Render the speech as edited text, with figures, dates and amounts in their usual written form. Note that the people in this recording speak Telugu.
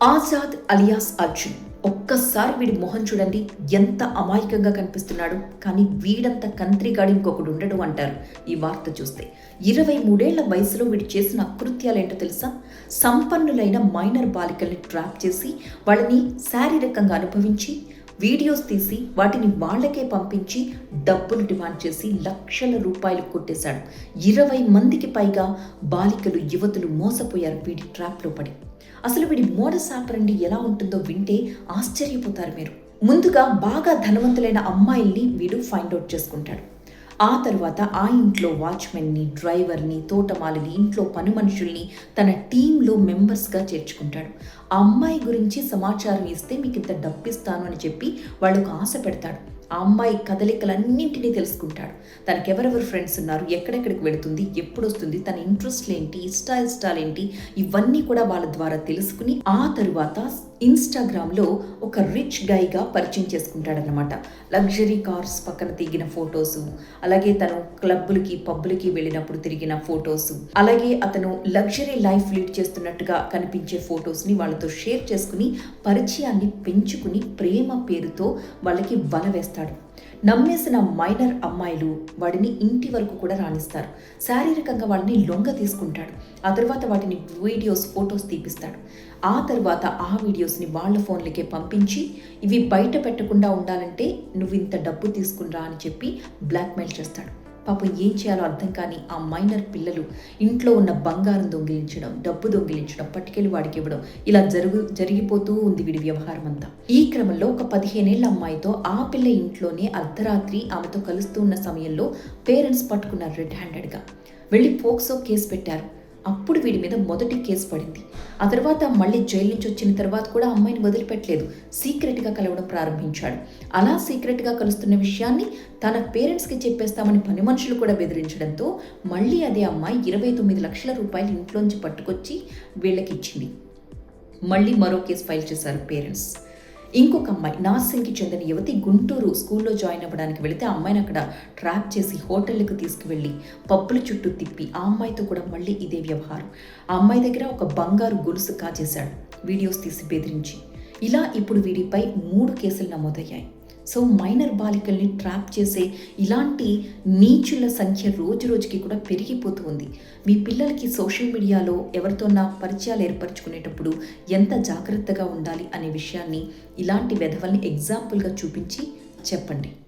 ఆజాద్ అలియాస్ అర్జున్. ఒక్కసారి వీడి మొహం చూడండి, ఎంత అమాయకంగా కనిపిస్తున్నాడు. కానీ వీడంత కంత్రిగాడు ఇంకొకడు ఉండడు అంటారు ఈ వార్త చూస్తే. 23 వయసులో వీడు చేసిన అకృత్యాలేంటో తెలుసా? సంపన్నులైన మైనర్ బాలికల్ని ట్రాప్ చేసి వాళ్ళని శారీరకంగా అనుభవించి వీడియోస్ తీసి వాటిని వాళ్ళకే పంపించి డబ్బులు డిమాండ్ చేసి లక్షల రూపాయలు కొట్టేశాడు. 20 మందికి పైగా బాలికలు, యువతులు మోసపోయారు వీడి ట్రాప్లో పడి. అసలు వీడి మోడస్ ఆపరండి ఎలా ఉంటుందో వింటే ఆశ్చర్యపోతారు మీరు. ముందుగా బాగా ధనవంతులైన అమ్మాయిల్ని వీడు ఫైండ్ అవుట్ చేసుకుంటాడు. ఆ తర్వాత ఆ ఇంట్లో వాచ్మెన్ని, డ్రైవర్ని, తోటమాలిని, ఇంట్లో పని మనుషుల్ని తన టీంలో మెంబర్స్గా చేర్చుకుంటాడు. ఆ అమ్మాయి గురించి సమాచారం ఇస్తే మీకు ఇంత డబ్బిస్తాను అని చెప్పి వాళ్ళకు ఆశ పెడతాడు. ఆ అమ్మాయి కదలికలన్నింటినీ తెలుసుకుంటాడు. తనకెవరెవరు ఫ్రెండ్స్ ఉన్నారు, ఎక్కడెక్కడికి వెళుతుంది, ఎప్పుడు వస్తుంది, తన ఇంట్రెస్ట్లు ఏంటి, ఇష్టాలేంటి, ఇవన్నీ కూడా వాళ్ళ ద్వారా తెలుసుకుని ఆ తరువాత ఇన్స్టాగ్రామ్లో ఒక రిచ్ గైగా పరిచయం చేసుకుంటాడనమాట. లగ్జరీ కార్స్ పక్కన దిగిన ఫొటోసు, అలాగే తను క్లబ్బులకి, పబ్బులకి వెళ్ళినప్పుడు తిరిగిన ఫొటోసు, అలాగే అతను లగ్జరీ లైఫ్ లీడ్ చేస్తున్నట్టుగా కనిపించే ఫొటోస్ని వాళ్ళతో షేర్ చేసుకుని పరిచయాన్ని పెంచుకుని ప్రేమ పేరుతో వాళ్ళకి వల వేస్తాడు. నమ్మేసిన మైనర్ అమ్మాయిలు వాడిని ఇంటి వరకు కూడా రాణిస్తారు. శారీరకంగా వాళ్ళని లొంగ తీసుకుంటాడు. ఆ తర్వాత వాటిని వీడియోస్, ఫొటోస్ తీపిస్తాడు. ఆ తర్వాత ఆ వీడియోస్ని వాళ్ళ ఫోన్లకే పంపించి ఇవి బయట పెట్టకుండా ఉండాలంటే నువ్వు ఇంత డబ్బు తీసుకునిరా అని చెప్పి బ్లాక్మెయిల్ చేస్తాడు. పాపం ఏం చేయాలో అర్థం కాని ఆ మైనర్ పిల్లలు ఇంట్లో ఉన్న బంగారం దొంగిలించడం, డబ్బు దొంగిలించడం, పట్టుకెళ్ళి వాడికి ఇవ్వడం, ఇలా జరిగిపోతూ ఉంది వీడి వ్యవహారం అంతా. ఈ క్రమంలో ఒక 15 ఏళ్ల అమ్మాయితో ఆ పిల్ల ఇంట్లోనే అర్ధరాత్రి ఆమెతో కలుస్తూ ఉన్న సమయంలో పేరెంట్స్ పట్టుకున్నారు రెడ్ హ్యాండెడ్గా. వెళ్ళి పోక్సో కేసు పెట్టారు. అప్పుడు వీడి మీద మొదటి కేసు పడింది. ఆ తర్వాత మళ్ళీ జైలు నుంచి వచ్చిన తర్వాత కూడా అమ్మాయిని వదిలిపెట్టలేదు. సీక్రెట్గా కలవడం ప్రారంభించాడు. అలా సీక్రెట్గా కలుస్తున్న విషయాన్ని తన పేరెంట్స్కి చెప్పేస్తామని పని మనుషులు కూడా బెదిరించడంతో మళ్ళీ అదే అమ్మాయి 29 లక్షల రూపాయలు ఇంట్లోంచి పట్టుకొచ్చి వీళ్ళకి ఇచ్చింది. మళ్ళీ మరో కేసు ఫైల్ చేశారు పేరెంట్స్. ఇంకొక అమ్మాయి, నార్సింగ్కి చెందిన యువతి, గుంటూరు స్కూల్లో జాయిన్ అవ్వడానికి వెళితే ఆ అమ్మాయిని అక్కడ ట్రాప్ చేసి హోటళ్లకు తీసుకువెళ్ళి పబ్బుల చుట్టూ తిప్పి ఆ అమ్మాయితో కూడా మళ్ళీ ఇదే వ్యవహారం. ఆ అమ్మాయి దగ్గర ఒక బంగారు గొలుసు కాజేశాడు, వీడియోస్ తీసి బెదిరించి. ఇలా ఇప్పుడు వీడిపై 3 కేసులు నమోదయ్యాయి. సో మైనర్ బాలికల్ని ట్రాప్ చేసే ఇలాంటి నీచుల సంఖ్య రోజు రోజుకి కూడా పెరిగిపోతూ ఉంది. మీ పిల్లలకి సోషల్ మీడియాలో ఎవరితోన్నా పరిచయాలు ఏర్పరచుకునేటప్పుడు ఎంత జాగ్రత్తగా ఉండాలి అనే విషయాన్ని ఇలాంటి వెధవల్ని ఎగ్జాంపుల్గా చూపించి చెప్పండి.